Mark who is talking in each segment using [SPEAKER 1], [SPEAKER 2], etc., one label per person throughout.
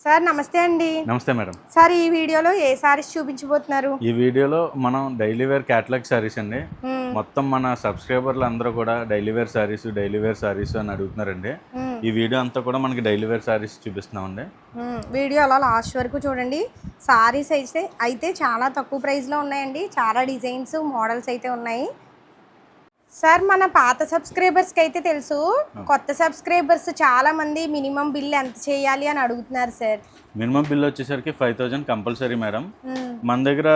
[SPEAKER 1] Sir నమస్తే అండి.
[SPEAKER 2] నమస్తే మేడం.
[SPEAKER 1] సార్ ఈ వీడియోలో ఏ సారీస్ చూపించబోతున్నారు?
[SPEAKER 2] ఈ వీడియోలో మనం డైలీ వేర్ క్యాటలాగ్ సారీస్ అండి. మొత్తం మన సబ్స్క్రైబర్లు అందరూ కూడా డైలీ వేర్ సారీస్ అని అడుగుతున్నారండి. ఈ వీడియో అంతా కూడా మనకి డైలీ వేర్ సారీస్ చూపిస్తున్నామండి.
[SPEAKER 1] వీడియో అలా లాస్ట్ వరకు చూడండి. సారీస్ అయితే చాలా తక్కువ ప్రైస్లో ఉన్నాయండి. చాలా డిజైన్స్ మోడల్స్ అయితే ఉన్నాయి. సార్ మన పాత సబ్స్క్రైబర్స్కి అయితే తెలుసు, కొత్త సబ్స్క్రైబర్స్ చాలా మంది మినిమం బిల్ ఎంత చేయాలి అని అడుగుతున్నారు సార్.
[SPEAKER 2] మినిమం బిల్ వచ్చేసరికి 5,000 కంపల్సరీ మేడం. మన దగ్గర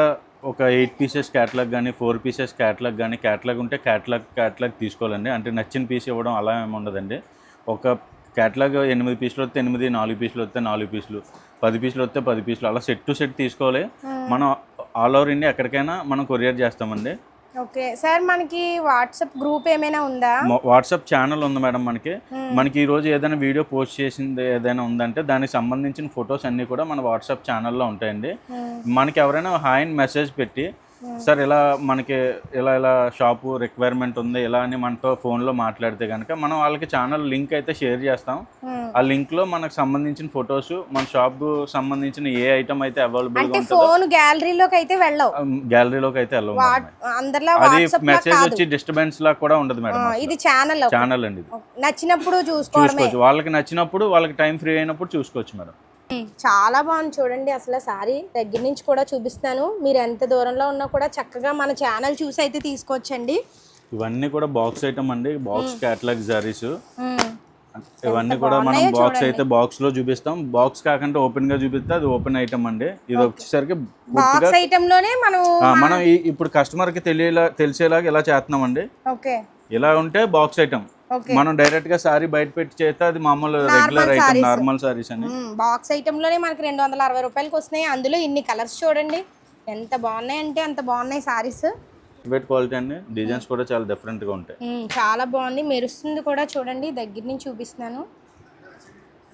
[SPEAKER 2] ఒక 8 పీసెస్ క్యాటలాగ్ కానీ 4 పీసెస్ క్యాటలాగ్ కానీ క్యాటలాగ్ ఉంటే క్యాటలాగ్ తీసుకోవాలండి. అంటే నచ్చిన పీస్ ఇవ్వడం అలా ఏమి ఉండదండి. ఒక క్యాటలాగ్ 8 పీసులు వస్తే 8, 4 పీసులు వస్తే 4 పీసులు, 10 పీసులు వస్తే 10 పీసులు, అలా సెట్ టు సెట్ తీసుకోవాలి. మనం ఆల్ ఓవర్ ఇండియా ఎక్కడికైనా మనం కొరియర్ చేస్తామండి.
[SPEAKER 1] ఓకే సార్, మనకి వాట్సాప్ గ్రూప్ ఏమైనా ఉందా?
[SPEAKER 2] వాట్సాప్ ఛానల్ ఉంది మేడం. మనకి ఈరోజు ఏదైనా వీడియో పోస్ట్ చేసింది ఏదైనా ఉందంటే దానికి సంబంధించిన ఫొటోస్ అన్నీ కూడా మన వాట్సాప్ ఛానల్లో ఉంటాయండి. మనకి ఎవరైనా హాయ్ అని మెసేజ్ పెట్టి సార్ మనకి ఇలా షాపు రిక్వైర్మెంట్ ఉంది ఇలా అని మనతో ఫోన్లో మాట్లాడితే కనుక మనం వాళ్ళకి ఛానల్ లింక్ అయితే షేర్ చేస్తాం. ఆ లింక్లో మనకు సంబంధించిన ఫొటోస్, మన షాప్ సంబంధించిన ఏ ఐటమ్ అయితే అవైలబుల్గా ఉంటుందో
[SPEAKER 1] గ్యాలరీలోకి అయితే వెళ్ళవు.
[SPEAKER 2] అది మెసేజ్ వచ్చి డిస్టర్బెన్స్ లా కూడా ఉండదు మేడం.
[SPEAKER 1] ఇది ఛానల్
[SPEAKER 2] అండి.
[SPEAKER 1] నచ్చినప్పుడు చూసుకోవచ్చు.
[SPEAKER 2] వాళ్ళకి నచ్చినప్పుడు, వాళ్ళకి టైం ఫ్రీ అయినప్పుడు చూసుకోవచ్చు మేడం.
[SPEAKER 1] చాలా బాగుంది చూడండి. అసలు సారీ దగ్గర నుంచి కూడా చూపిస్తాను. మీరు ఎంత దూరంలో ఉన్నా కూడా చక్కగా మన ఛానల్ చూసి అయితే తీసుకోవచ్చండి.
[SPEAKER 2] ఇవన్నీ కూడా బాక్స్ ఐటమ్ అండి. బాక్స్ క్యాటలాగ్ సారీస్ ఇవన్నీ కూడా మనం బాక్స్ అయితే బాక్స్ లో చూపిస్తాం. బాక్స్ కాకుండా ఓపెన్ గా చూపిస్తే అది ఓపెన్ ఐటమ్ అండి. ఇది వచ్చేసరికి
[SPEAKER 1] బాక్స్ ఐటమ్ లోనే
[SPEAKER 2] మనం ఇప్పుడు కస్టమర్ కి తెలిసేలాగా ఇలా చేస్తున్నామండి. ఇలా ఉంటే బాక్స్ ఐటమ్. మనం డైరెక్ట్ గా సారీ బయట పెట్టి చేస్తే అది మామూలు రెగ్యులర్ ఐటమ్, నార్మల్ సారీస్ అని.
[SPEAKER 1] బాక్స్ ఐటమ్ లోనే మనకి 260 రూపాయలకి వస్తున్నాయి. అందులో ఇన్ని కలర్స్ చూడండి ఎంత బాగున్నాయి అంటే అంత బాగున్నాయి సారీస్.
[SPEAKER 2] వెయిట్ క్వాలిటీ అండి. డిజైన్స్ కూడా చాలా డిఫరెంట్ గా ఉంటాయి.
[SPEAKER 1] చాలా బాగుంది, మెరుస్తుంది కూడా చూడండి. దగ్గర నుంచి చూపిస్తున్నాను.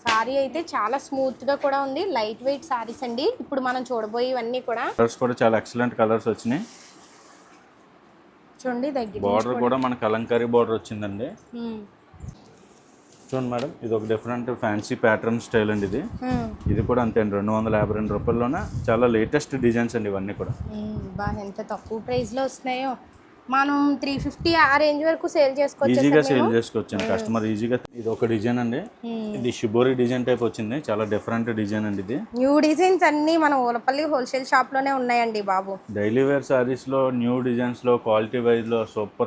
[SPEAKER 1] సారీ అయితే చాలా స్మూత్ గా కూడా ఉంది. లైట్ వెయిట్ సారీస్ అండి. ఇప్పుడు మనం చూడబోయేవన్నీ కూడా
[SPEAKER 2] కలర్స్ కూడా చాలా ఎక్సలెంట్ కలర్స్ వచ్చినాయి.
[SPEAKER 1] చూడండి దగ్గర
[SPEAKER 2] బార్డర్ కూడా మనకి కలంకారీ బార్డర్ వచ్చిందండి. చూడండి మేడం, ఇది ఒక డిఫరెంట్ ఫ్యాన్సీ ప్యాటర్న్ స్టైల్ అండి. ఇది కూడా అంతే అండి. 252 రూపాయల్లోనే చాలా లేటెస్ట్ డిజైన్స్ అండి ఇవన్నీ కూడా.
[SPEAKER 1] ఎంత తక్కువ ప్రైస్ లో వస్తున్నాయో. మనం 350 ఆ రేంజ్ వరకు సేల్ చేసుకోవచ్చు.
[SPEAKER 2] ఈజీగా సేల్ చేసుకోవచ్చు కస్టమర్ ఈజీగా. ఇది ఒక డిజైన్ అండి. ఇది షిబోరి డిజైన్ టైప్ వచ్చింది. చాలా డిఫరెంట్ డిజైన్ అండి. ఇది
[SPEAKER 1] న్యూ డిజైన్స్ అన్ని మన ఓలపల్లి హోల్సేల్ షాప్ లోనే ఉన్నాయండి బాబు.
[SPEAKER 2] డైలీ వేర్ సారీస్ లో న్యూ డిజైన్స్ లో క్వాలిటీ వైజ్ లో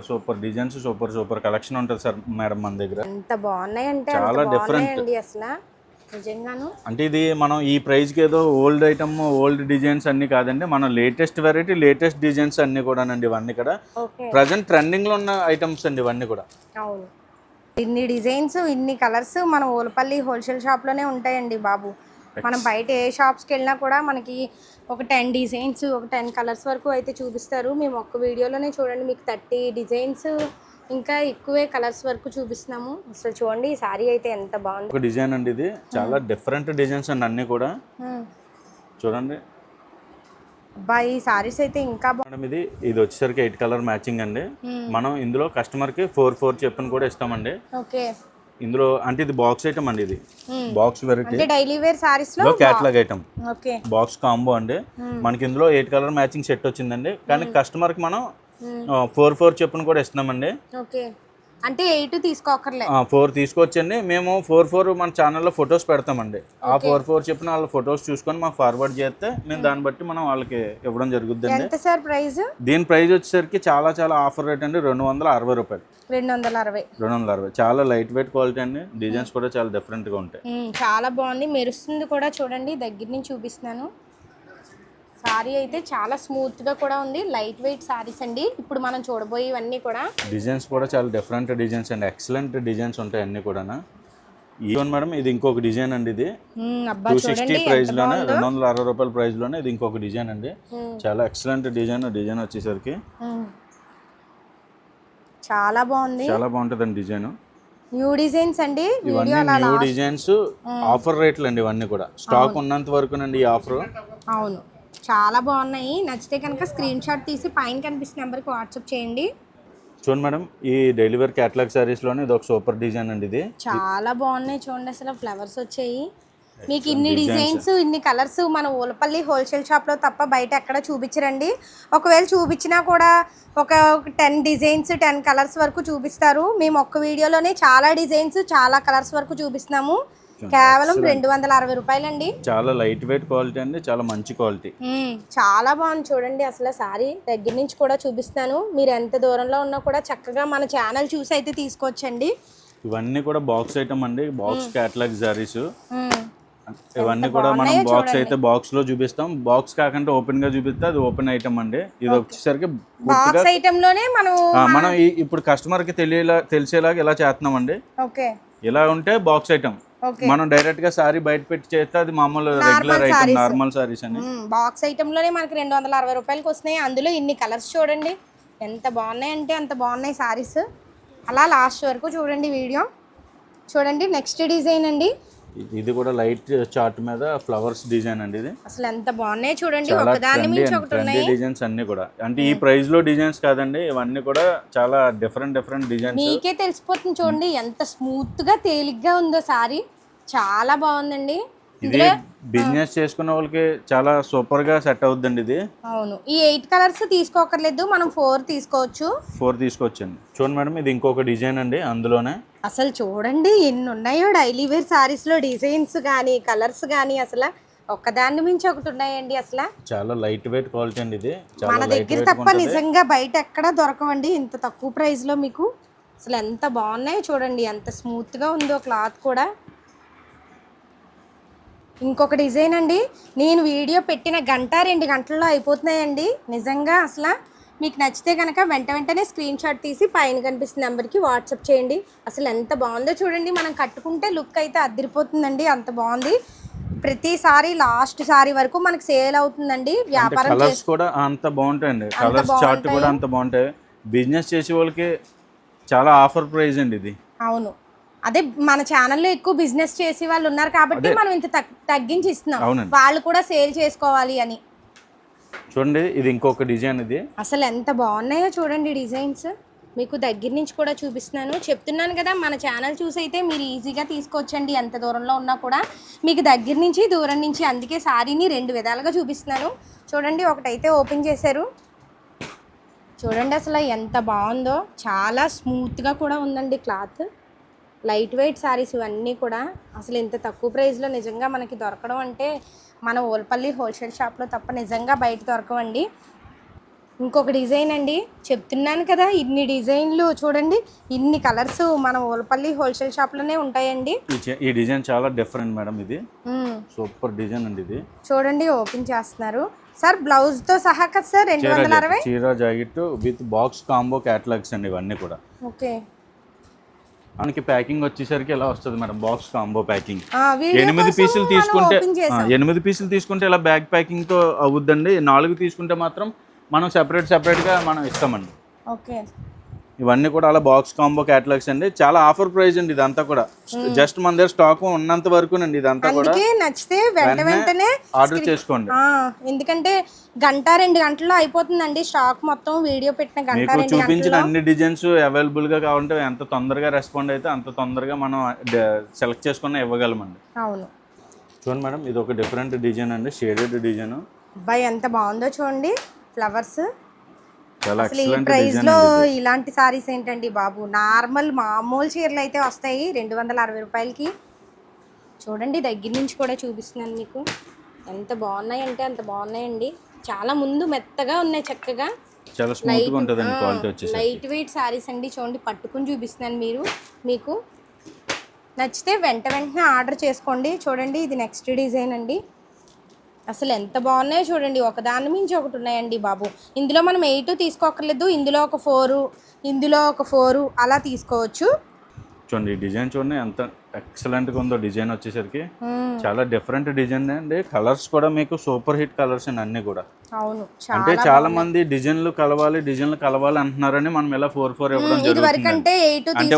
[SPEAKER 2] సూపర్ డిజైన్స్, సూపర్ కలెక్షన్ ఉంటుంది సార్ మేడం మన దగ్గర.
[SPEAKER 1] ఎంత బాగున్నాయి అంటే
[SPEAKER 2] చాలా డిఫరెంట్
[SPEAKER 1] అసలు నిజంగాను.
[SPEAKER 2] అంటే ఇది మనం ఈ ప్రైస్ కి ఏదో ఓల్డ్ ఐటమ్, ఓల్డ్ డిజైన్స్ అన్ని కాదండి. మన లేటెస్ట్ వెరైటీ, లేటెస్ట్ డిజైన్స్ అన్ని కూడానండి. ఇవన్నీ కూడా ప్రజెంట్ ట్రెండింగ్ లో ఉన్న ఐటమ్స్ అండి ఇవన్నీ కూడా.
[SPEAKER 1] అవును, ఇన్ని డిజైన్స్, ఇన్ని కలర్స్ మన ఓలపల్లి హోల్సేల్ షాప్ లోనే ఉంటాయండి బాబు. మనం బయట ఏ షాప్స్కి వెళ్ళినా కూడా మనకి ఒక 10 డిజైన్స్, ఒక 10 కలర్స్ వరకు అయితే చూపిస్తారు. మేము ఒక్క వీడియోలోనే చూడండి మీకు 30 డిజైన్స్ ఇంకా ఎక్కువే కలర్స్ వరకు చూపిస్తున్నాము. అసలు చూడండి ఈ సారీ అయితే ఎంత బాగుంది.
[SPEAKER 2] ఒక డిజైన్ అండి. ఇది చాలా డిఫరెంట్ డిజైన్స్ అండి అన్ని కూడా. చూడండి
[SPEAKER 1] ఈ సారీస్ అయితే ఇంకా
[SPEAKER 2] బాగుంది. ఇది వచ్చేసరికి 8 కలర్ మ్యాచింగ్ అండి. మనం ఇందులో కస్టమర్ కి 4 చెప్పని కూడా ఇస్తామండి. ఇందులో అంటే ఇది బాక్స్ ఐటమ్ అండి. ఇది box variety
[SPEAKER 1] daily wear saris లో
[SPEAKER 2] క్యాటలాగ్ ఐటమ్ బాక్స్ కాంబో అండి. మనకి ఇందులో 8 కలర్ మ్యాచింగ్ సెట్ వచ్చిందండి. కానీ కస్టమర్ కి మనం 4 చెప్పును కూడా ఇస్తున్నామండి.
[SPEAKER 1] అంటే 8 తీసుకోకర్లే,
[SPEAKER 2] 4 తీసుకొచ్చండి. మేము 4 మన ఛానల్లో ఫొటోస్ పెడతామండి. ఆ 4 చెప్పిన వాళ్ళ ఫొటోస్ చూసుకొని మాకు ఫార్వర్డ్ చేస్తే మేము దాన్ని బట్టి మనం వాళ్ళకి ఇవ్వడం జరుగుతుంది.
[SPEAKER 1] ఎంత సార్ ప్రైస్?
[SPEAKER 2] దీని ప్రైస్ వచ్చేసరికి చాలా ఆఫర్ రేట్ అండి. 260 రూపాయలు. 260 చాలా లైట్ వెయిట్ క్వాలిటీ అండి. డిజైన్స్ కూడా చాలా డిఫరెంట్ గా ఉంటాయి.
[SPEAKER 1] చాలా బాగుంది, మెరుస్తుంది కూడా చూడండి. దగ్గర నుంచి చూపిస్తున్నాను. సారీ అయితే చాలా స్మూత్ గా కూడా ఉంది. లైట్ వెయిట్ సారీస్ అండి. ఇప్పుడు మనం చూడబోయేవన్నీ కూడా
[SPEAKER 2] డిజైన్స్ కూడా చాలా డిఫరెంట్ డిజైన్స్ అండి. ఎక్సలెంట్ డిజైన్స్ ఉంటాయి అన్ని కూడా. ఈవెన్ మేడం ఇది ఇంకొక డిజైన్ అండి. ఇది 260 ప్రైస్ లోనే, 260 రూపాయల ప్రైస్ లోనే ఇది ఇంకొక డిజైన్ అండి. చాలా ఎక్సలెంట్ డిజైన్ వచ్చేసరికి
[SPEAKER 1] చాలా బాగుంది.
[SPEAKER 2] చాలా బాగుంటుందండి డిజైన్.
[SPEAKER 1] న్యూ డిజైన్స్ అండి.
[SPEAKER 2] న్యూ డిజైన్స్, ఆఫర్ రేట్లు అండి ఇవన్నీ కూడా. స్టాక్ ఉన్నంత వరకు నండి ఈ ఆఫర్.
[SPEAKER 1] అవును, చాలా బాగున్నాయి. నచ్చితే కనుక స్క్రీన్ షాట్ తీసి పైన కనిపిస్తున్న నెంబర్కి వాట్సాప్ చేయండి.
[SPEAKER 2] చూడండి మేడం, ఈ డైలీ వేర్ క్యాటలాగ్ సారీస్ లోనే ఇది ఒక సూపర్ డిజైన్ అండి. ఇది
[SPEAKER 1] చాలా బాగున్నాయి చూడండి. అసలు ఫ్లవర్స్ వచ్చాయి. మీకు ఇన్ని డిజైన్స్ ఇన్ని కలర్స్ మన ఊలపల్లి హోల్సేల్ షాప్లో తప్ప బయట ఎక్కడ చూపించరండి. ఒకవేళ చూపించినా కూడా ఒక 10 డిజైన్స్ 10 కలర్స్ వరకు చూపిస్తారు. మేము ఒక్క వీడియోలోనే చాలా డిజైన్స్ చాలా కలర్స్ వరకు చూపిస్తున్నాము. కేవలం 260 రూపాయలండి.
[SPEAKER 2] చాలా లైట్ వెయిట్ క్వాలిటీ అండి, చాలా మంచి క్వాలిటీ.
[SPEAKER 1] చాలా బాగుంది చూడండి. అసలు సారీ దగ్గర నుంచి కూడా చూపిస్తాను. మీరు ఎంత దూరంలో ఉన్నా కూడా చక్కగా మన ఛానల్ చూసి అయితే తీసుకోవచ్చండి.
[SPEAKER 2] ఇవన్నీ కూడా బాక్స్ ఐటమ్ అండి, బాక్స్ క్యాటలాగ్ సారీస్. ఇవన్నీ కూడా మనం బాక్స్ అయితే బాక్స్ లో చూపిస్తాం, బాక్స్ కాకుండా ఓపెన్ గా చూపిస్తే అది ఓపెన్ ఐటమ్ అండి. ఇది వచ్చేసరికి
[SPEAKER 1] బాక్స్ ఐటమ్ లోనే
[SPEAKER 2] మనం ఇప్పుడు కస్టమర్ కి తెలిసేలాగా ఇలా చేస్తున్నాం అండి. ఇలా ఉంటే బాక్స్ ఐటమ్. మనం డైరెక్ట్ గా సారీ బయట పెట్టి చేస్తే అది మామూలు రెగ్యులర్ ఐటమ్, నార్మల్ సారీస్ అని.
[SPEAKER 1] బాక్స్ ఐటమ్ లోనే మనకి 260 రూపాయలకి వస్తున్నాయి. అందులో ఇన్ని కలర్స్ చూడండి ఎంత బాగున్నాయి అంటే అంత బాగున్నాయి సారీస్. అలా లాస్ట్ వరకు చూడండి వీడియో. చూడండి నెక్స్ట్ డిజైన్ అండి.
[SPEAKER 2] ఇది కూడా లైట్ చార్ట్ మీద ఫ్లవర్స్ డిజైన్ అండి. ఇది
[SPEAKER 1] అసలు ఎంత బాగున్నాయి చూడండి. ఒకదాని మించి ఒకటి ఉన్నాయి
[SPEAKER 2] డిజైన్స్ అన్ని కూడా. అంటే ఈ ప్రైస్ లో డిజైన్స్ కాదండి, ఇవన్నీ కూడా చాలా డిఫరెంట్ డిజైన్స్.
[SPEAKER 1] మీకే తెలిసిపోతుంది చూడండి ఎంత స్మూత్ గా తేలిగ్గా ఉందో సారీ. చాలా బాగుందండి.
[SPEAKER 2] ఇది బిజినెస్ చేసుకున్న వాళ్ళకి చాలా సూపర్ గా సెట్ అవుతుందండి ఇది.
[SPEAKER 1] అవును, ఈ 8 కలర్స్ తీసుకోకర్లేదు, మనం 4 తీసుకోవచ్చు.
[SPEAKER 2] 4 తీసుకోవచ్చండి. చూడండి మేడం, ఇది ఇంకొక డిజైన్ అండి అందులోనే.
[SPEAKER 1] అసలు చూడండి ఎన్ని ఉన్నాయో డైలీ వేర్ సారీస్ లో డిజైన్స్ కానీ కలర్స్ కానీ. అసలు ఒక్కదాన్ని మించి ఒకటి ఉన్నాయండి. అసలు
[SPEAKER 2] చాలా లైట్ వెయిట్ క్వాలిటీ అండి ఇది.
[SPEAKER 1] మన దగ్గర తప్ప నిజంగా బయట ఎక్కడ దొరకవండి ఇంత తక్కువ ప్రైస్ లో మీకు. అసలు ఎంత బాగున్నాయో చూడండి, ఎంత స్మూత్ గా ఉందో క్లాత్ కూడా. ఇంకొక డిజైన్ అండి. నేను వీడియో పెట్టిన 1-2 గంటల్లో అయిపోతున్నాయండి నిజంగా. అసలు మీకు నచ్చితే కనుక వెంటనే స్క్రీన్ షాట్ తీసి పైన కనిపిస్తున్న నెంబర్కి వాట్సాప్ చేయండి. అసలు ఎంత బాగుందో చూడండి. మనం కట్టుకుంటే లుక్ అయితే అదిరిపోతుందండి, అంత బాగుంది. ప్రతిసారి లాస్ట్ సారీ వరకు మనకి సేల్ అవుతుందండి. వ్యాపారం
[SPEAKER 2] కలర్స్ కూడా అంత బాగుంటాయండి, కలర్స్ చార్ట్ కూడా అంత బాగుంటాయి. బిజినెస్ చేసే వాళ్ళకి చాలా ఆఫర్ ప్రైస్ అండి ఇది.
[SPEAKER 1] అవును, అదే మన ఛానల్లో ఎక్కువ బిజినెస్ చేసే వాళ్ళు ఉన్నారు కాబట్టి మనం ఇంత తగ్గించి ఇస్తున్నాం, వాళ్ళు కూడా సేల్ చేసుకోవాలి అని.
[SPEAKER 2] చూడండి ఇది ఇంకొక డిజైన్. ఇది
[SPEAKER 1] అసలు ఎంత బాగున్నాయో చూడండి డిజైన్స్. మీకు దగ్గర నుంచి కూడా చూపిస్తున్నాను. చెప్తున్నాను కదా, మన ఛానల్ చూసి అయితే మీరు ఈజీగా తీసుకోవచ్చండి ఎంత దూరంలో ఉన్నా కూడా. మీకు దగ్గర నుంచి దూరం నుంచి, అందుకే సారీని 2 విధాలుగా చూపిస్తున్నాను. చూడండి ఒకటైతే ఓపెన్ చేశారు. చూడండి అసలు ఎంత బాగుందో, చాలా స్మూత్గా కూడా ఉందండి క్లాత్. లైట్ వెయిట్ సారీస్ ఇవన్నీ కూడా. అసలు ఇంత తక్కువ ప్రైస్లో నిజంగా మనకి దొరకడం అంటే మన ఊలపల్లి హోల్సేల్ షాప్లో తప్ప నిజంగా బయట దొరకవండి. ఇంకొక డిజైన్ అండి. చెప్తున్నాను కదా ఇన్ని డిజైన్లు చూడండి, ఇన్ని కలర్స్ మన ఊలపల్లి హోల్సేల్ షాప్లోనే ఉంటాయండి.
[SPEAKER 2] ఈ డిజైన్ చాలా డిఫరెంట్ మేడం, ఇది సూపర్ డిజైన్ అండి. ఇది చూడండి
[SPEAKER 1] ఓపెన్ చేస్తున్నారు సార్. బ్లౌజ్ తో సహా కదా సార్ 260.
[SPEAKER 2] చీర jacket with box combo catalogues అండి ఇవన్నీ కూడా.
[SPEAKER 1] ఓకే,
[SPEAKER 2] మనకి ప్యాకింగ్ వచ్చేసరికి ఎలా వస్తుంది మేడం, బాక్స్ కాంబో ప్యాకింగ్. 8 పీసులు తీసుకుంటే 8 పీసులు తీసుకుంటే ఇలా బ్యాగ్ ప్యాకింగ్ తో అవుద్దండి. 4 తీసుకుంటే మాత్రం మనం సెపరేట్ గా మనం ఇస్తామండి.
[SPEAKER 1] ఓకే,
[SPEAKER 2] ఇవన్నీ కూడా అలా బాక్స్ కాంబో క్యాటలాగ్స్ అండి. చాలా ఆఫర్ ప్రైస్ అండి ఇదంతా కూడా. జస్ట్ మన దగ్గర స్టాక్ ఉన్నంత వరకు అండి ఇదంతా కూడా.
[SPEAKER 1] నచ్చితే వెంటనే
[SPEAKER 2] ఆర్డర్ చేసుకోండి,
[SPEAKER 1] ఎందుకంటే 1-2 గంటల్లో అయిపోతుందండి స్టాక్ మొత్తం. వీడియో పెట్టిన 1-2
[SPEAKER 2] చూపించిన అన్ని డిజైన్స్ అవైలబుల్ గా కావాలంటే ఎంత తొందరగా రెస్పాండ్ అయితే అంత తొందరగా మనం సెలెక్ట్ చేసుకుని ఇవ్వగలమండి.
[SPEAKER 1] అవును,
[SPEAKER 2] చూడండి మేడం ఇది ఒక డిఫరెంట్ డిజైన్ అండి, షేడెడ్ డిజైన్.
[SPEAKER 1] అబ్బాయి ఎంత బాగుందో చూడండి ఫ్లవర్స్.
[SPEAKER 2] అసలు
[SPEAKER 1] ఈ ప్రైస్ లో ఇలాంటి సారీస్ ఏంటండి బాబు. మామూలు చీరలు అయితే వస్తాయి 260 రూపాయలకి. చూడండి దగ్గర నుంచి కూడా చూపిస్తున్నాను మీకు. ఎంత బాగున్నాయి అంటే అంత బాగున్నాయండి. చాలా ముందు మెత్తగా ఉన్నాయి, చక్కగా
[SPEAKER 2] చాలా స్మూత్ గా ఉంటదండి క్వాలిటీ వచ్చేసి.
[SPEAKER 1] లైట్ వెయిట్ సారీస్ అండి. చూడండి పట్టుకుని చూపిస్తున్నాను. మీకు నచ్చితే వెంటనే ఆర్డర్ చేసుకోండి. చూడండి ఇది నెక్స్ట్ డిజైన్ అండి. అసలు ఎంత బాగున్నాయో చూడండి, ఒకదాని మించి ఒకటి ఉన్నాయండి బాబు. ఇందులో మనం 8 తీసుకోకర్లేదు, ఇందులో ఒక 4, ఇందులో ఒక 4 అలా తీసుకోవచ్చు.
[SPEAKER 2] చూడండి ఈ డిజైన్ చూడండి ఎంత ఎక్సలెంట్ గా ఉందో. డిజైన్ వచ్చేసరికి చాలా డిఫరెంట్ డిజైన్ అండి. కలర్స్ కూడా మీకు సూపర్ హిట్ కలర్స్ అండి అన్ని కూడా.
[SPEAKER 1] అవును,
[SPEAKER 2] అంటే చాలా మంది డిజైన్లు కలవాలి అంటున్నారని మనం ఇలా 4 ఇవ్వడం జరుగుతుంది. అంటే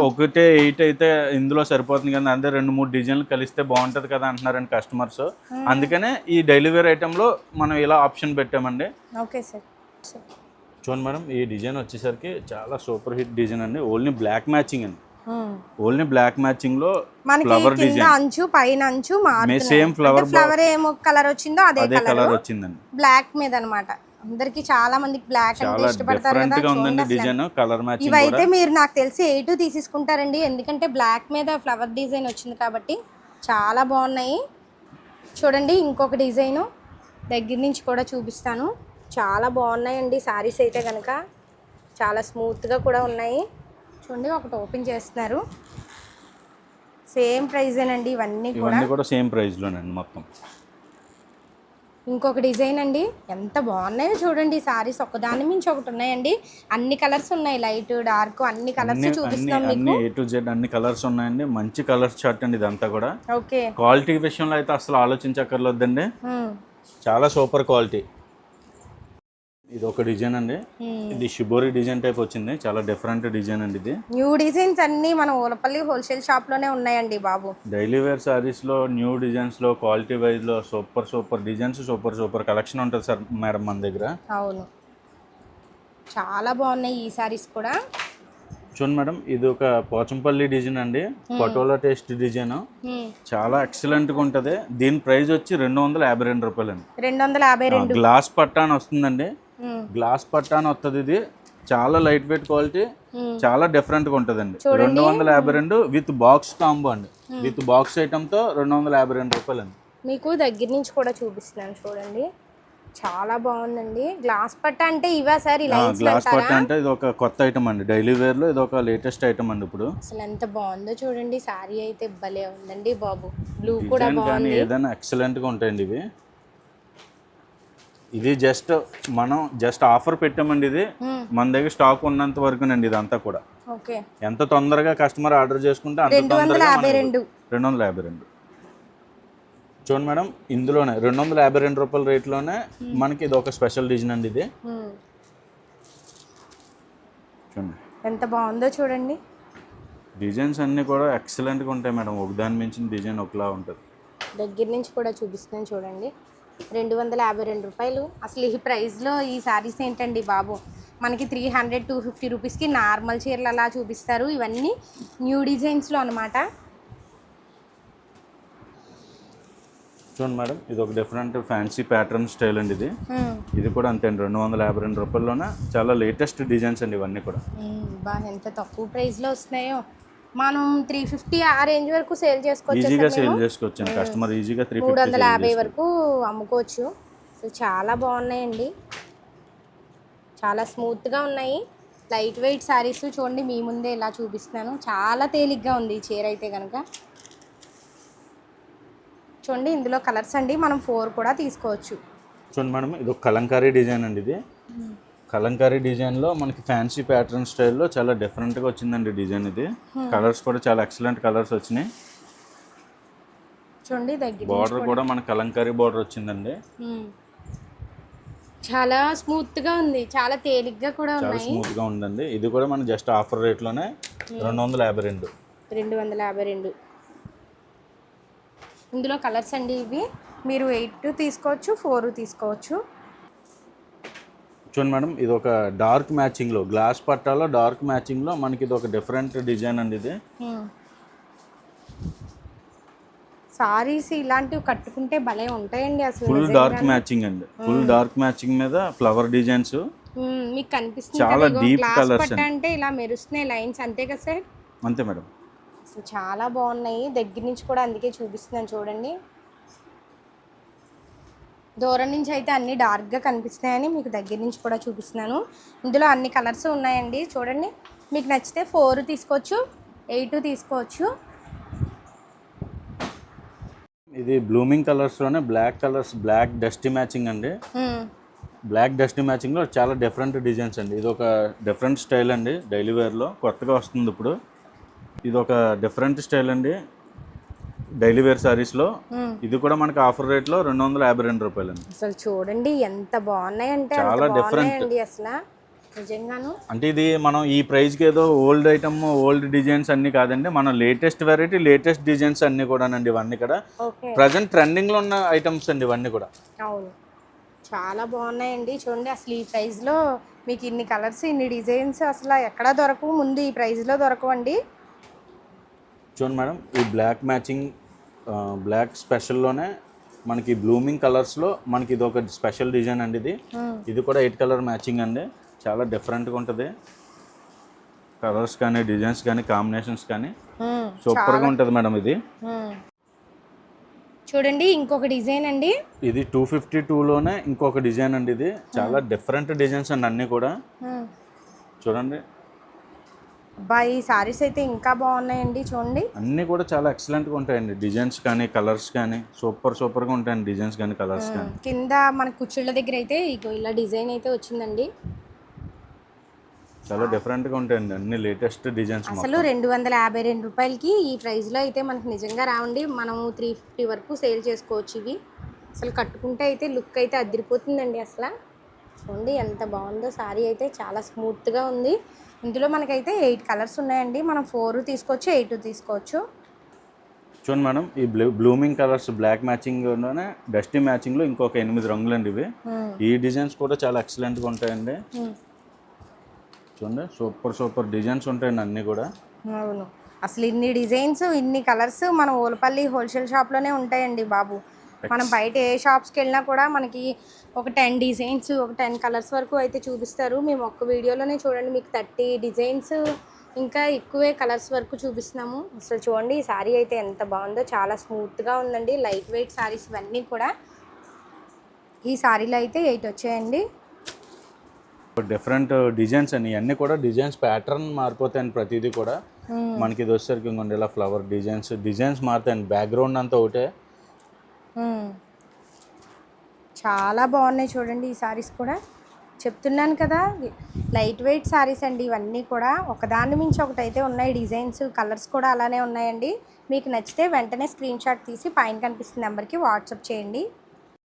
[SPEAKER 2] ఒకటే 8 అయితే ఇందులో సరిపోతుంది కదా, అంటే 2-3 డిజైన్లు కలిస్తే బాగుంటది కదా అంటున్నారండి కస్టమర్స్. అందుకనే ఈ డైలీ వేర్ ఐటమ్ లో మనం ఇలా ఆప్షన్ పెట్టామండి.
[SPEAKER 1] Okay sir.
[SPEAKER 2] చూడండి మేడం ఈ డిజైన్ వచ్చేసరికి చాలా సూపర్ హిట్ డిజైన్ అండి. ఓన్లీ బ్లాక్ మ్యాచింగ్ అండి. ఓన్లీ బ్లాక్ మ్యాచింగ్ లో
[SPEAKER 1] మనకి
[SPEAKER 2] ఫ్లవర్
[SPEAKER 1] కింద
[SPEAKER 2] డిజైన్
[SPEAKER 1] అంచు పైన అంచు మారుతున్నాయి.
[SPEAKER 2] సేమ్ ఫ్లవర్
[SPEAKER 1] ఫ్లవర్ ఏమో కలర్ వచ్చిందో అదే
[SPEAKER 2] కలర్
[SPEAKER 1] కలర్
[SPEAKER 2] వచ్చిందండి.
[SPEAKER 1] బ్లాక్ మీద అన్నమాట. అందరికి చాలా మందికి బ్లాక్ అంటే
[SPEAKER 2] చాలా
[SPEAKER 1] ఇష్టపడతారు
[SPEAKER 2] డిఫరెంట్
[SPEAKER 1] కదా.
[SPEAKER 2] గా ఉందండి
[SPEAKER 1] చూడండి అసలు.
[SPEAKER 2] డిజైన్, కలర్ మ్యాచింగ్
[SPEAKER 1] ఇవైతే
[SPEAKER 2] కూడా.
[SPEAKER 1] మీరు నాకు తెలిసి 8 తీసేసుకుంటారండి, ఎందుకంటే బ్లాక్ మీద ఫ్లవర్ డిజైన్ వచ్చింది కాబట్టి. చాలా బాగున్నాయి. చూడండి ఇంకొక డిజైను దగ్గర నుంచి కూడా చూపిస్తాను. చాలా బాగున్నాయండి శారీస్ అయితే కనుక. చాలా స్మూత్గా కూడా ఉన్నాయి. చూడండి ఒకటి ఓపెన్ చేస్తున్నారు. సేమ్ ప్రైజేనండి ఇవన్నీ
[SPEAKER 2] కూడా సేమ్ ప్రైస్ లోనండి మొత్తం.
[SPEAKER 1] ఇంకొక డిజైన్ అండి, ఎంత బాగున్నాయో చూడండి. సారీస్ ఒకదాని మించి ఒకటి ఉన్నాయండి. అన్ని కలర్స్ ఉన్నాయి, లైట్ డార్క్ అన్ని కలర్స్ చూపిస్తున్నాం మీకు.
[SPEAKER 2] A to Z అన్ని కలర్స్ ఉన్నాయండి. మంచి కలర్స్ చార్ట్ అండి ఇదంతా కూడా.
[SPEAKER 1] ఓకే,
[SPEAKER 2] క్వాలిటీ విషయంలో అయితే అసలు ఆలోచించక్కర్లేదండి. చాలా సూపర్ క్వాలిటీ. ఇది ఒక డిజైన్ అండి. ఇది షిబోరి డిజైన్ టైప్ వచ్చింది. చాలా డిఫరెంట్ డిజైన్ అండి ఇది.
[SPEAKER 1] న్యూ డిజైన్స్ అన్ని మన ఊలపల్లి హోల్సేల్ షాప్ లోనే ఉన్నాయండి బాబు.
[SPEAKER 2] డైలీ వేర్ సారీస్ లో న్యూ డిజైన్స్ లో క్వాలిటీ వైజ్ లో సూపర్ డిజైన్స్, సూపర్ కలెక్షన్ ఉంటుంది సార్ మేడం మన దగ్గర.
[SPEAKER 1] అవును, చాలా బాగున్నాయి ఈ సారీస్ కూడా.
[SPEAKER 2] చూడండి మేడం, ఇది ఒక పోచంపల్లి డిజైన్ అండి. Patola taste design. చాలా ఎక్సలెంట్ గా ఉంటది. దీని ప్రైస్ వచ్చి 252 రూపాయలు అండి.
[SPEAKER 1] 252.
[SPEAKER 2] గ్లాస్ పట్టాన్ వస్తుందండి. గ్లాస్ పట్టాన్ వస్తుంది. ఇది చాలా లైట్ వెయిట్ క్వాలిటీ, చాలా డిఫరెంట్ గా ఉంటదండి. 252 విత్ బాక్స్ కాంబో అండి. విత్ బాక్స్ ఐటమ్ తో 252 రూపాయలు అండి.
[SPEAKER 1] మీకు దగ్గర నుంచి కూడా చూపిస్తున్నాను చూడండి. చాలా బాగుందండి. గ్లాస్ పట్ట అంటే ఇవా సార్?
[SPEAKER 2] గ్లాస్ పట్ట అంటే ఇది ఒక కొత్త ఐటమ్ అండి. డైలీ వేర్ లో ఇది ఒక లేటెస్ట్ ఐటమ్ అండి. ఇప్పుడు
[SPEAKER 1] అసలు ఎంత బాగుందో చూడండి. సారీ అయితే భలే ఉందండి బాబు. బ్లూ కూడా బాగుంది.
[SPEAKER 2] ఏదైనా ఎక్సలెంట్ గా ఉంటాయండి ఇవి. ఇది జస్ట్ ఆఫర్ పెట్టామండి. ఇది మన దగ్గర స్టాక్ ఉన్నంత వరకునండి ఇదంతా కూడా.
[SPEAKER 1] ఓకే,
[SPEAKER 2] ఎంత తొందరగా కస్టమర్ ఆర్డర్ చేసుకుంటే అంత తొందరగా 252. చూడండి మేడం, ఇందులోనే 252 రూపాయల రేట్లోనే మనకి ఇది ఒక స్పెషల్ డిజైన్ అండి. ఇది చూడండి
[SPEAKER 1] ఎంత బాగుందో చూడండి.
[SPEAKER 2] డిజైన్స్ అన్నీ కూడా ఎక్సలెంట్గా ఉంటాయి మేడం. ఒకదాని మించిన డిజైన్ ఒకలా ఉంటుంది.
[SPEAKER 1] దగ్గర నుంచి కూడా చూపిస్తున్నాను చూడండి. 252 రూపాయలు. అసలు ఈ ప్రైస్లో ఈ శారీస్ ఏంటండి బాబు. మనకి 300, 250 రూపీస్కి నార్మల్ చీరలు అలా చూపిస్తారు. ఇవన్నీ న్యూ డిజైన్స్లో అనమాట.
[SPEAKER 2] చూడండి మేడం, ఇది ఒక డిఫరెంట్ ఫ్యాన్సీ ప్యాటర్న్ స్టైల్ అండి. ఇది కూడా అంతే అండి. 252 రూపాయల్లోనే చాలా లేటెస్ట్ డిజైన్స్ అండి ఇవన్నీ కూడా.
[SPEAKER 1] ఎంత తక్కువ ప్రైస్లో వస్తున్నాయో. మనం 350 ఆ రేంజ్ వరకు సేల్ చేసుకోవచ్చు.
[SPEAKER 2] ఈజీగా సేల్ చేసుకోవచ్చు అండి. కస్టమర్ ఈజీగా
[SPEAKER 1] 350 వరకు అమ్ముకోవచ్చు. అసలు చాలా బాగున్నాయండి. చాలా స్మూత్గా ఉన్నాయి. లైట్ వెయిట్ శారీస్ చూడండి. మీ ముందే ఇలా చూపిస్తున్నాను. చాలా తేలిగ్గా ఉంది ఈ చీర అయితే కనుక. చూడండి ఇందులో కలర్స్ అండి. మనం 4 కూడా తీసుకోవచ్చు.
[SPEAKER 2] చూడండి మేడం, ఇది ఒక కలంకారీ డిజైన్ అండి. ఇది కలంకారీ డిజైన్లో మనకి ఫ్యాన్సీ ప్యాటర్న్ స్టైల్లో చాలా డిఫరెంట్గా వచ్చిందండి డిజైన్. ఇది కలర్స్ కూడా చాలా ఎక్సలెంట్ కలర్స్ వచ్చినాయి.
[SPEAKER 1] చూడండి దగ్గర
[SPEAKER 2] బార్డర్ కూడా మనకి కలంకారీ బార్డర్ వచ్చిందండి.
[SPEAKER 1] చాలా స్మూత్గా ఉంది. చాలా తేలిగ్గా కూడా ఉన్నాయి.
[SPEAKER 2] స్మూత్గా ఉందండి. ఇది కూడా మన జస్ట్ ఆఫర్ రేట్లోనే 252.
[SPEAKER 1] 252. ఇందులో కలర్స్ అండి ఇవి. మీరు 8 తీసుకోవచ్చు, 4 తీసుకోవచ్చు.
[SPEAKER 2] చూడండి మేడం, ఇది ఒక డార్క్ మ్యాచింగ్లో, గ్లాస్ పట్టాలో డార్క్ మ్యాచింగ్లో మనకి ఇది ఒక డిఫరెంట్ డిజైన్ అండి. ఇది
[SPEAKER 1] సారీస్ ఇలాంటివి కట్టుకుంటే భలే ఉంటాయండి అసలు.
[SPEAKER 2] ఫుల్ డార్క్ మ్యాచింగ్ అండి. ఫుల్ డార్క్ మ్యాచింగ్ మీద ఫ్లవర్ డిజైన్స్
[SPEAKER 1] మీకు కనిపిస్తుంది.
[SPEAKER 2] చాలా డీప్ కలర్స్
[SPEAKER 1] అంటే ఇలా మెరుస్తున్నాయి లైన్స్, అంతే కదా సార్?
[SPEAKER 2] అంతే మేడం.
[SPEAKER 1] అసలు చాలా బాగున్నాయి. దగ్గర నుంచి కూడా అందుకే చూపిస్తున్నాను చూడండి. దూరం నుంచి అయితే అన్ని డార్క్గా కనిపిస్తున్నాయని మీకు దగ్గర నుంచి కూడా చూపిస్తున్నాను. ఇందులో అన్ని కలర్స్ ఉన్నాయండి. చూడండి, మీకు నచ్చితే 4 తీసుకోవచ్చు, 8 తీసుకోవచ్చు.
[SPEAKER 2] ఇది బ్లూమింగ్ కలర్స్లోనే బ్లాక్ డస్టీ మ్యాచింగ్ అండి. బ్లాక్ డస్టీ మ్యాచింగ్లో చాలా డిఫరెంట్ డిజైన్స్ అండి. ఇది ఒక డిఫరెంట్ స్టైల్ అండి. డైలీ వేర్లో కొత్తగా వస్తుంది ఇప్పుడు. ఇది ఒక డిఫరెంట్ స్టైల్ అండి డైలీ వేర్ సారీస్లో. ఇది కూడా మనకి ఆఫర్ రేట్లో 252 రూపాయలు అండి.
[SPEAKER 1] అసలు చూడండి ఎంత బాగున్నాయంటే
[SPEAKER 2] చాలా డిఫరెంట్
[SPEAKER 1] అసలు నిజంగాను.
[SPEAKER 2] అంటే ఇది మనం ఈ ప్రైస్కి ఏదో ఓల్డ్ ఐటమ్, ఓల్డ్ డిజైన్స్ అన్నీ కాదండి. మన లేటెస్ట్ వెరైటీ, లేటెస్ట్ డిజైన్స్ అన్నీ కూడానండి. ఇవన్నీ కూడా ప్రజెంట్ ట్రెండింగ్లో ఉన్న ఐటమ్స్ అండి ఇవన్నీ కూడా.
[SPEAKER 1] అవును, చాలా బాగున్నాయండి. చూడండి అసలు ఈ ప్రైస్లో మీకు ఇన్ని కలర్స్, ఇన్ని డిజైన్స్ అసలు ఎక్కడా దొరకవు. ముందు ఈ ప్రైస్లో దొరకవండి.
[SPEAKER 2] చూడండి మేడం, ఈ బ్లాక్ మ్యాచింగ్ బ్లాక్ స్పెషల్లోనే మనకి బ్లూమింగ్ కలర్స్లో మనకి ఇది ఒక స్పెషల్ డిజైన్ అండి. ఇది కూడా 8 కలర్ మ్యాచింగ్ అండి. చాలా డిఫరెంట్గా ఉంటుంది. కలర్స్ కానీ డిజైన్స్ కానీ కాంబినేషన్స్ కానీ సూపర్గా ఉంటుంది మేడం. ఇది
[SPEAKER 1] చూడండి ఇంకొక డిజైన్ అండి.
[SPEAKER 2] ఇది 252లోనే ఇంకొక డిజైన్ అండి. ఇది చాలా డిఫరెంట్ డిజైన్స్ అండి అన్నీ కూడా. చూడండి
[SPEAKER 1] ఈ సారీస్ అయితే ఇంకా బాగున్నాయండి. చూడండి
[SPEAKER 2] అన్నీ కూడా చాలా ఎక్సలెంట్గా ఉంటాయండి. డిజైన్స్ కానీ కలర్స్ కానీ సూపర్గా ఉంటాయండి. డిజైన్స్ కానీ కలర్స్ కానీ.
[SPEAKER 1] కింద మన కుర్చీళ్ళ దగ్గర అయితే ఇలా డిజైన్ అయితే వచ్చిందండి.
[SPEAKER 2] చాలా డిఫరెంట్గా ఉంటాయండి అన్ని లేటెస్ట్ డిజైన్స్.
[SPEAKER 1] అసలు 252 రూపాయలకి ఈ ప్రైస్లో అయితే మనకి నిజంగా రావండి. మనము 350 వరకు సేల్ చేసుకోవచ్చు ఇవి. అసలు కట్టుకుంటే అయితే లుక్ అయితే అదిరిపోతుందండి. అసలు చూడండి ఎంత బాగుందో. సారీ అయితే చాలా స్మూత్గా ఉంది. ఇందులో మనకైతే 8 కలర్స్ ఉన్నాయండి. మనం 4 తీసుకోవచ్చు, 8 తీసుకోవచ్చు.
[SPEAKER 2] చూడండి మేడం, ఈ బ్లూమింగ్ కలర్స్ బ్లాక్ మ్యాచింగ్లోనే డస్టీ మ్యాచింగ్లో ఇంకొక 8 రంగులు అండి ఇవి. ఈ డిజైన్స్ కూడా చాలా ఎక్సలెంట్గా ఉంటాయండి. చూడండి సూపర్ డిజైన్స్ ఉంటాయండి అన్నీ కూడా.
[SPEAKER 1] అవును, అసలు ఇన్ని డిజైన్స్ ఇన్ని కలర్స్ మన ఓలపల్లి హోల్సేల్ షాప్లోనే ఉంటాయండి బాబు. మనం బయట ఏ షాప్స్కి వెళ్ళినా కూడా మనకి ఒక 10 డిజైన్స్ ఒక 10 కలర్స్ వరకు అయితే చూపిస్తారు. మేము ఒక్క వీడియోలోనే చూడండి మీకు 30 డిజైన్స్ ఇంకా ఎక్కువే కలర్స్ వరకు చూపిస్తున్నాము. అసలు చూడండి ఈ సారీ అయితే ఎంత బాగుందో. చాలా స్మూత్గా ఉందండి. లైట్ వెయిట్ సారీస్ ఇవన్నీ కూడా. ఈ సారీలో అయితే 8 వచ్చాయండి.
[SPEAKER 2] డిఫరెంట్ డిజైన్స్ అని ఇవన్నీ కూడా డిజైన్స్ ప్యాటర్న్ మారిపోతాయండి. ప్రతిదీ కూడా మనకి ఇది వచ్చేసరికి ఇంకొండి ఇలా ఫ్లవర్ డిజైన్స్ మారుతాయండి. బ్యాక్గ్రౌండ్ అంతా ఒకటే.
[SPEAKER 1] చాలా బాగున్నాయి చూడండి ఈ సారీస్ కూడా. చెప్తున్నాను కదా లైట్ వెయిట్ సారీస్ అండి ఇవన్నీ కూడా. ఒకదాని మించి ఒకటి అయితే ఉన్నాయి. డిజైన్స్ కలర్స్ కూడా అలానే ఉన్నాయండి. మీకు నచ్చితే వెంటనే స్క్రీన్ షాట్ తీసి పైన కనిపిస్తున్న నెంబర్కి వాట్సాప్ చేయండి.